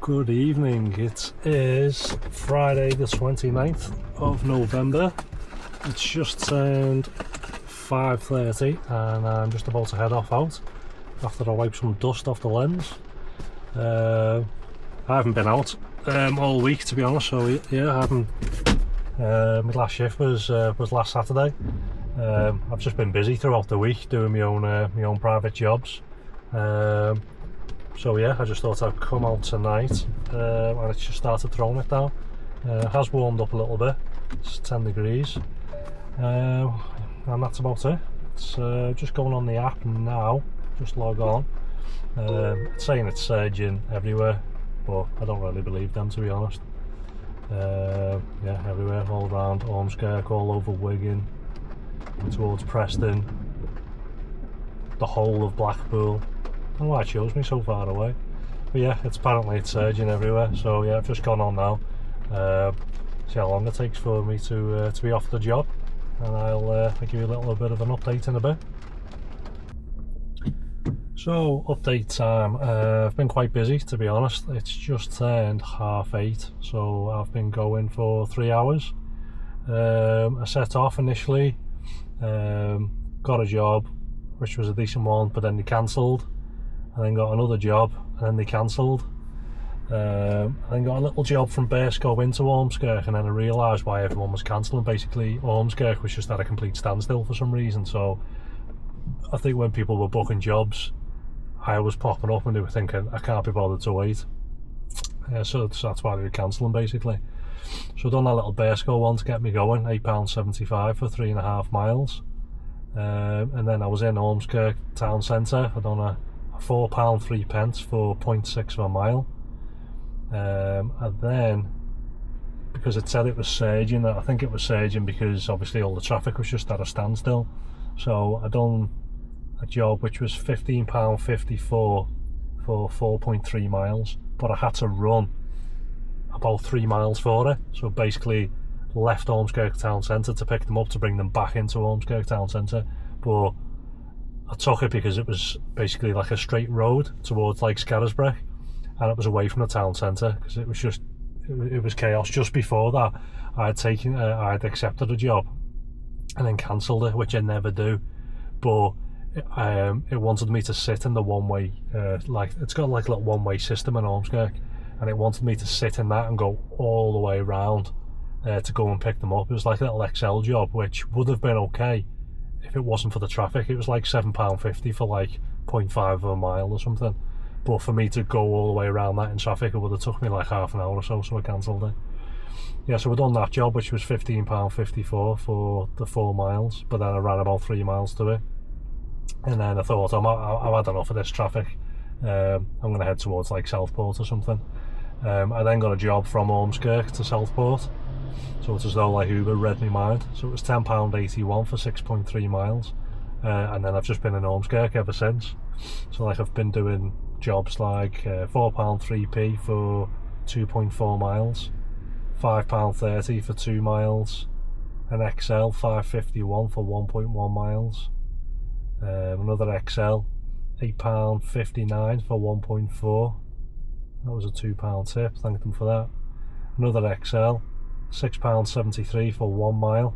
Good evening, it is Friday the 29th of November. It's just turned 5:30 and I'm just about to head off out after I wipe some dust off the lens. I haven't been out all week, to be honest, so yeah, I haven't. My last shift was last Saturday. I've just been busy throughout the week doing my own private jobs. So yeah, I just thought I'd come out tonight and it's just started throwing it down. It has warmed up a little bit, it's 10 degrees, and that's about it. It's just going on the app now, just log on. It's saying it's surging everywhere, but I don't really believe them, to be honest. Yeah, everywhere, all around Ormskirk, all over Wigan, towards Preston, the whole of Blackpool. I don't know why it shows me so far away, but yeah, apparently it's surging everywhere. So yeah, I've just gone on now, see how long it takes for me to be off the job, and I'll give you a little bit of an update in a bit. So update time, I've been quite busy, to be honest. It's just turned 8:30, so I've been going for 3 hours. I set off initially, got a job which was a decent one, but then they cancelled. I then got another job and then they cancelled. I then got a little job from Bearscough into Ormskirk, and then I realised why everyone was cancelling. Basically, Ormskirk was just at a complete standstill for some reason. So I think when people were booking jobs, I was popping up and they were thinking, I can't be bothered to wait. So that's why they were cancelling, basically. So I done that little Bearscough one to get me going, £8.75 for 3.5 miles. And then I was in Ormskirk town centre. I done a £4.03 for 0.6 of a mile. And then, because it said it was surging, I think it was surging because obviously all the traffic was just at a standstill. So I done a job which was £15.54 for 4.3 miles, but I had to run about 3 miles for it. So basically left Ormskirk town centre to pick them up to bring them back into Ormskirk town centre. But I took it because it was basically like a straight road towards like Skelmersdale, and it was away from the town centre because it was chaos. Just before that, I'd accepted a job and then cancelled it, which I never do. But it wanted me to sit in the one-way, like it's got like a little one-way system in Ormskirk, and it wanted me to sit in that and go all the way around to go and pick them up. It was like a little XL job, which would have been okay if it wasn't for the traffic. It was like £7.50 for like 0.5 of a mile or something, but for me to go all the way around that in traffic, it would have took me like half an hour or so, so I cancelled it. Yeah, so we done that job, which was £15.54 for the 4 miles, but then I ran about 3 miles to it, and then I thought, I've had enough of this traffic. I'm going to head towards like Southport or something. I then got a job from Ormskirk to Southport, so it's as though like Uber read my mind. So it was £10.81 for 6.3 miles, and then I've just been in Ormskirk ever since. So like I've been doing jobs like £4.3p for 2.4 miles, £5.30 for 2 miles, an XL £5.51 for 1.1 miles, another XL £8.59 for 1.4. That was a £2 tip, thank them for that. Another XL £6.73 for 1 mile,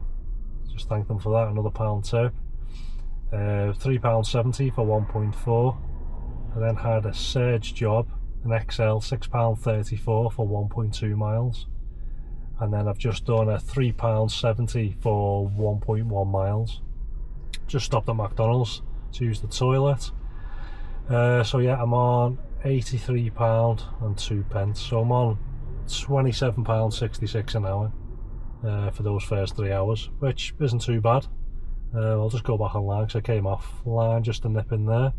just thank them for that, another £1 tip. £3.70 for 1.4. I then had a surge job, an XL £6.34 for 1.2 miles, and then I've just done a £3.70 for 1.1 miles. Just stopped at McDonald's to use the toilet. So yeah, I'm on £83.02, so I'm on £27.66 an hour for those first 3 hours, which isn't too bad. I'll just go back online because I came offline just to nip in there.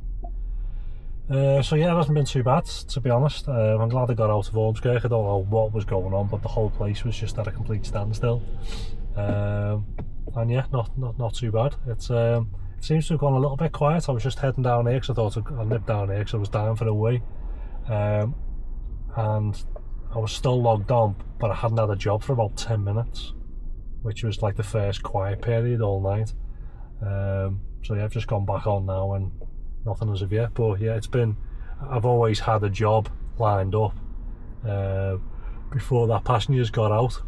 So yeah, it hasn't been too bad, to be honest. I'm glad I got out of Ormskirk. I don't know what was going on, but the whole place was just at a complete standstill. And yeah, not too bad. It seems to have gone a little bit quiet. I was just heading down here because I thought I'd nip down here because I was down for a wee, and I was still logged on, but I hadn't had a job for about 10 minutes, which was like the first quiet period all night. So yeah, I've just gone back on now and nothing as of yet. But yeah, I've always had a job lined up before that passengers got out.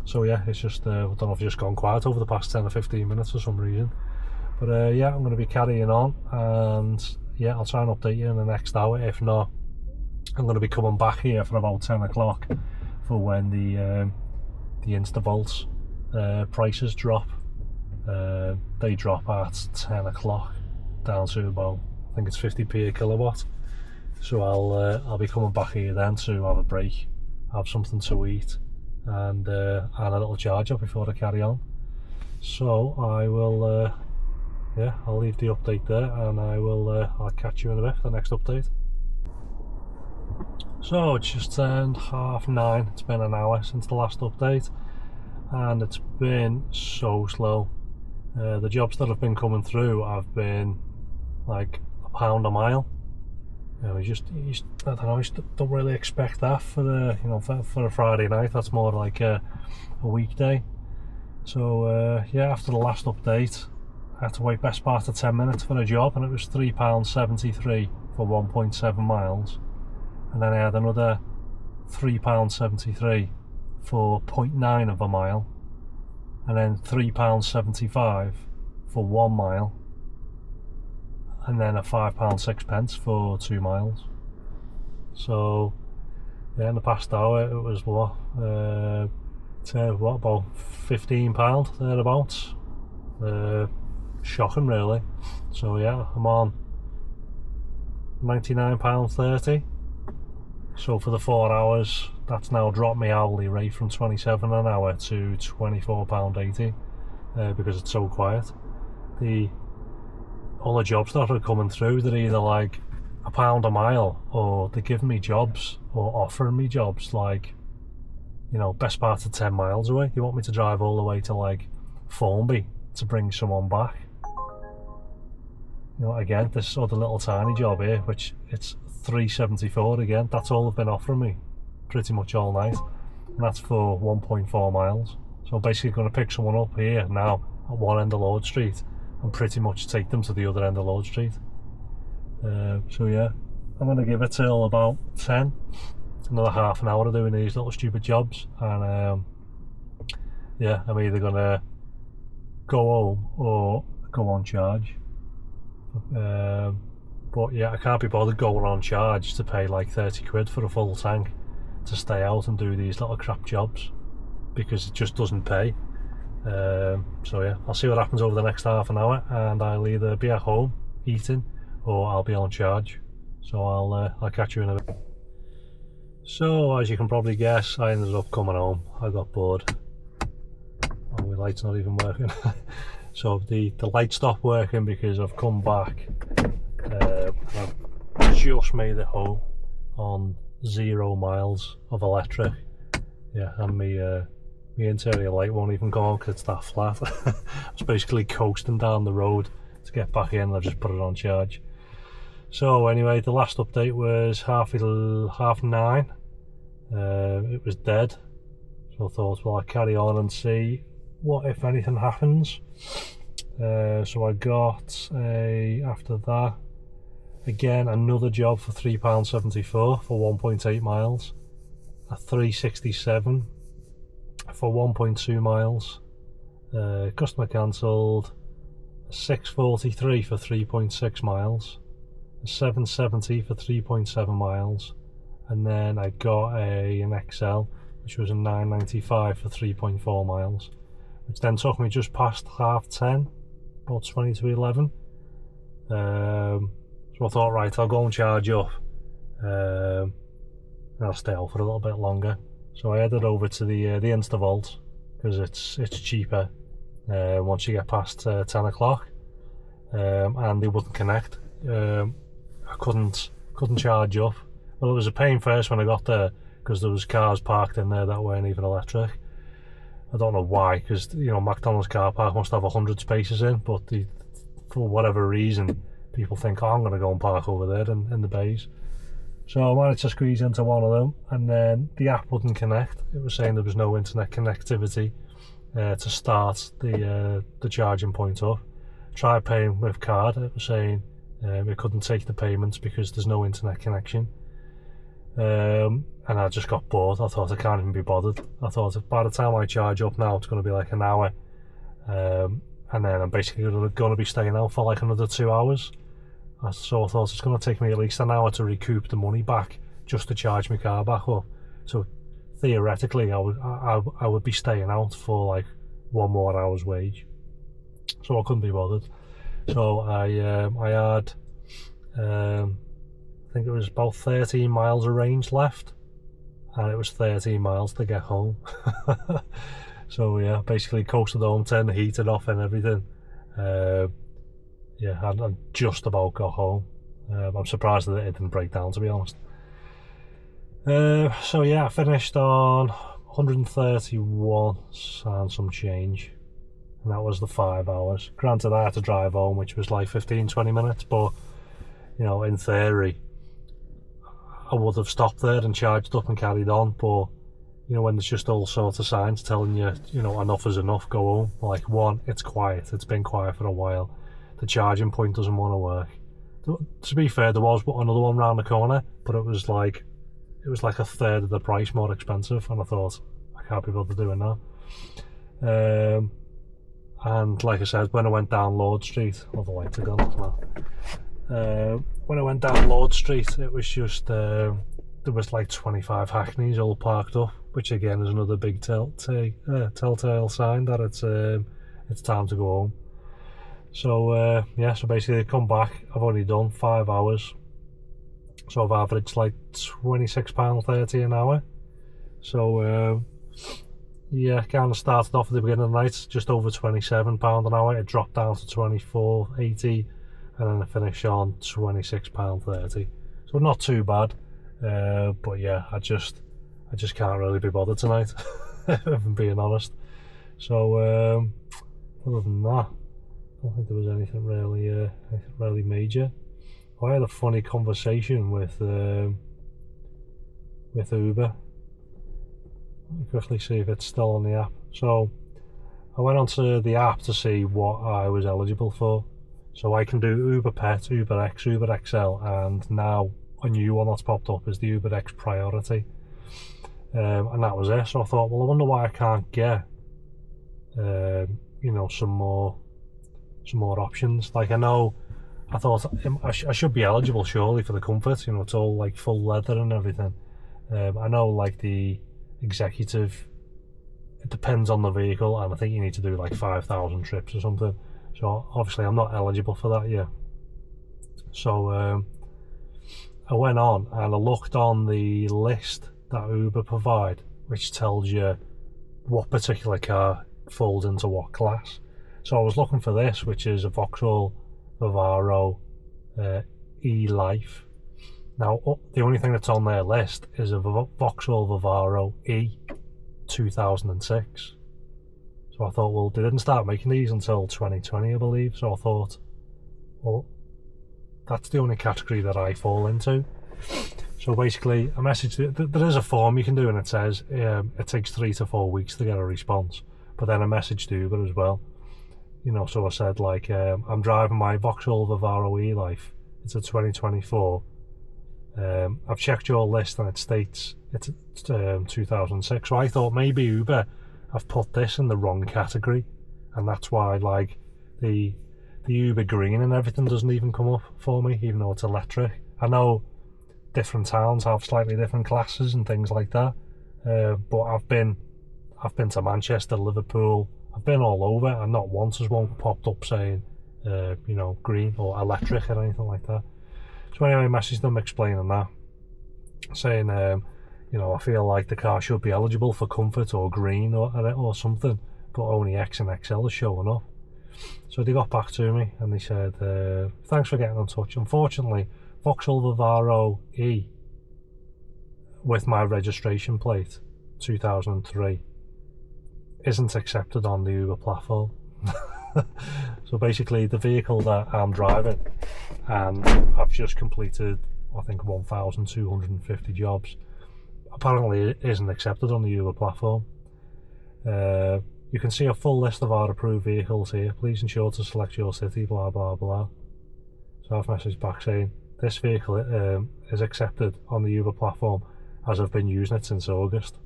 So yeah, it's just I don't know if it's just gone quiet over the past 10 or 15 minutes for some reason. But yeah, I'm going to be carrying on, and yeah, I'll try and update you in the next hour. If not, I'm going to be coming back here for about 10 o'clock for when the Instavolts prices drop. They drop at 10 o'clock down to about, I think it's 50p a kilowatt. So I'll be coming back here then to have a break, have something to eat, and a little charge up before I carry on. So I will yeah, I'll leave the update there, and I'll catch you in a bit for the next update. So it's just turned 9:30. It's been an hour since the last update, and it's been so slow. The jobs that have been coming through have been like £1 a mile. You know, you I don't know, you don't really expect that for the for a Friday night. That's more like a weekday. So yeah, after the last update, I had to wait best part of 10 minutes for a job, and it was £3.73 for 1.7 miles. And then I had another £3.73 for 0.9 of a mile, and then £3.75 for 1 mile, and then a £5.06 for 2 miles. So yeah, in the past hour it was what about £15 thereabouts. Shocking really. So yeah, I'm on £99.30. So for the 4 hours, that's now dropped my hourly rate from 27 an hour to £24.80 because it's so quiet. All the jobs that are coming through, they're either like £1 a mile, or they're giving me jobs or offering me jobs like, you know, best part of 10 miles away. You want me to drive all the way to like Formby to bring someone back. You know, again, this other little tiny job here, which it's £3.74 again. That's all they've been offering me pretty much all night, and that's for 1.4 miles. So I'm basically going to pick someone up here now at one end of Lord Street and pretty much take them to the other end of Lord Street. So yeah, I'm going to give it till about 10, another half an hour of doing these little stupid jobs, and yeah, I'm either going to go home or go on charge. But yeah, I can't be bothered going on charge to pay like 30 quid for a full tank to stay out and do these little crap jobs, because it just doesn't pay. So yeah, I'll see what happens over the next half an hour, and I'll either be at home eating or I'll be on charge. So I'll catch you in a bit. So as you can probably guess, I ended up coming home. I got bored. Oh, my light's not even working. So the light stopped working because I've come back. I've just made it home on 0 miles of electric. Yeah, and my interior light won't even go on because it's that flat. I was basically coasting down the road to get back in, and I've just put it on charge. So anyway, the last update was 9:30. It was dead. So I thought, well, I'll carry on and see what, if anything, happens. So I got after that, again, another job for £3.74 for 1.8 miles, a £3.67 for 1.2 miles, customer cancelled, a £6.43 for 3.6 miles, a £7.70 for 3.7 miles, and then I got an XL, which was a £9.95 for 3.4 miles, which then took me just past 10:30, about 20 to 11. So I thought, right, I'll go and charge up, and I'll stay out for a little bit longer. So I headed over to the Instavolt, because it's cheaper once you get past 10 o'clock, and they wouldn't connect. I couldn't charge up. Well, it was a pain first when I got there, because there was cars parked in there that weren't even electric. I don't know why, because McDonald's car park must have 100 spaces in, but for whatever reason people think, oh, I'm going to go and park over there in the bays. So I managed to squeeze into one of them, and then the app wouldn't connect. It was saying there was no internet connectivity to start the charging point up. Tried paying with card. It was saying it couldn't take the payments because there's no internet connection. and I just got bored. I thought I can't even be bothered. I thought by the time I charge up now, it's going to be like an hour, and then I'm basically going to be staying out for like another 2 hours. So I thought it's going to take me at least an hour to recoup the money back just to charge my car back up. So theoretically, I would be staying out for like 1 more hour's wage. So I couldn't be bothered. So I had I think it was about 13 miles of range left, and it was 13 miles to get home. So yeah, basically coasted home, turned the heater off and everything. Yeah, I just about got home. I'm surprised that it didn't break down, to be honest. So yeah, I finished on 131 and some change, and that was the 5 hours. Granted, I had to drive home, which was like 15-20 minutes, but you know, in theory I would have stopped there and charged up and carried on. But you know, when there's just all sorts of signs telling you, you know, enough is enough, go home. Like, one, it's quiet, it's been quiet for a while, the charging point doesn't want to work. To be fair, there was another one round the corner, but it was like a third of the price more expensive, and I thought, I can't be bothered doing that. And like I said, when I went down Lord Street, the lights are gone now. When I went down Lord Street, it was just there was like 25 Hackneys all parked up, which again is another big telltale sign that it's time to go home. So yeah, so basically I come back, I've only done 5 hours, so I've averaged like £26.30 an hour. So yeah, kind of started off at the beginning of the night just over £27 an hour. It dropped down to £24.80, and then I finished on £26.30. So not too bad, but yeah, I just can't really be bothered tonight, if I'm being honest. So other than that, I don't think there was anything really major. I had a funny conversation with Uber. Let me quickly see if it's still on the app. So I went onto the app to see what I was eligible for. So I can do Uber Pet, Uber X, Uber XL, and now a new one that's popped up is the Uber X Priority. And that was it. So I thought, well, I wonder why I can't get you know, some more options. Like, I thought I should be eligible surely for the Comfort, you know, it's all like full leather and everything. I know like the Executive, it depends on the vehicle, and I think you need to do like 5,000 trips or something. So obviously I'm not eligible for that yet. So I went on and I looked on the list that Uber provide, which tells you what particular car falls into what class. So I was looking for this, which is a Vauxhall Vivaro E-Life. Now, the only thing that's on their list is a Vauxhall Vivaro E 2006. So I thought, well, they didn't start making these until 2020, I believe. So I thought, well, that's the only category that I fall into. So basically, a message, there is a form you can do, and it says it takes 3 to 4 weeks to get a response. But then a message to Uber as well. You know, so I said, like, I'm driving my Vauxhall Vivaro E-Life. It's a 2024. I've checked your list and it states it's 2006. So I thought maybe Uber have put this in the wrong category, and that's why, like, the Uber Green and everything doesn't even come up for me, even though it's electric. I know different towns have slightly different classes and things like that, but I've been to Manchester, Liverpool, I've been all over, and not once has one popped up saying you know, green or electric or anything like that. So anyway, I messaged them explaining that, saying you know, I feel like the car should be eligible for Comfort or green or something, but only X and XL is showing up. So they got back to me and they said, thanks for getting in touch. Unfortunately, Vauxhall Vivaro E with my registration plate 2003 isn't accepted on the Uber platform. So basically, the vehicle that I'm driving, and I've just completed, I think, 1,250 jobs, apparently it isn't accepted on the Uber platform. You can see a full list of our approved vehicles here. Please ensure to select your city, blah blah blah. So I've messaged back saying this vehicle is accepted on the Uber platform, as I've been using it since August.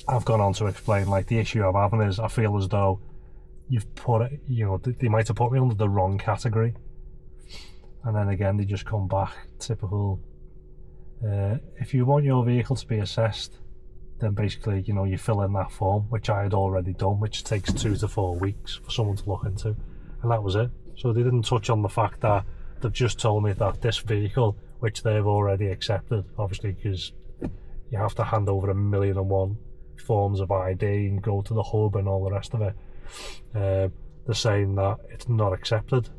I've gone on to explain, like, the issue I'm having is I feel as though you've put it, you know, they might have put me under the wrong category, and then again they just come back typical. If you want your vehicle to be assessed, then basically, you know, you fill in that form, which I had already done, which takes 2 to 4 weeks for someone to look into, and that was it. So they didn't touch on the fact that they've just told me that this vehicle, which they've already accepted, obviously because you have to hand over 1,000,001 forms of ID and go to the hub and all the rest of it, they're saying that it's not accepted.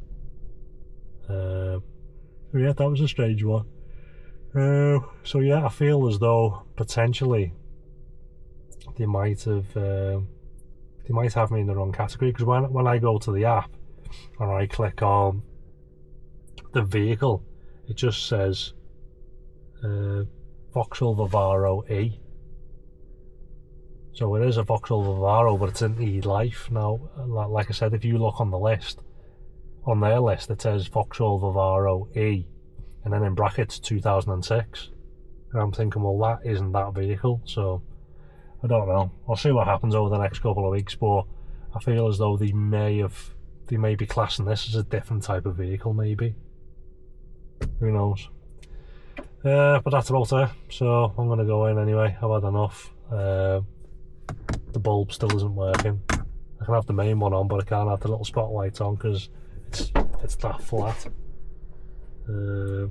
Yeah, that was a strange one. So yeah, I feel as though potentially they might have me in the wrong category, because when I go to the app and I click on the vehicle, it just says Vauxhall Vivaro E. So it is a Vauxhall Vivaro, but it's an E-Life. Now, like I said, if you look on the list, on their list, it says Vauxhall Vivaro E, and then in brackets 2006. And I'm thinking, well, that isn't that vehicle, so I don't know. I'll see what happens over the next couple of weeks, but I feel as though they may be classing this as a different type of vehicle, maybe. Who knows? But that's about it. So I'm going to go in anyway. I've had enough. The bulb still isn't working. I can have the main one on, but I can't have the little spotlight on because it's that flat. So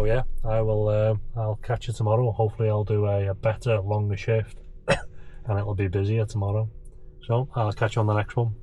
yeah, I'll catch you tomorrow. Hopefully I'll do a better, longer shift and it'll be busier tomorrow. So I'll catch you on the next one.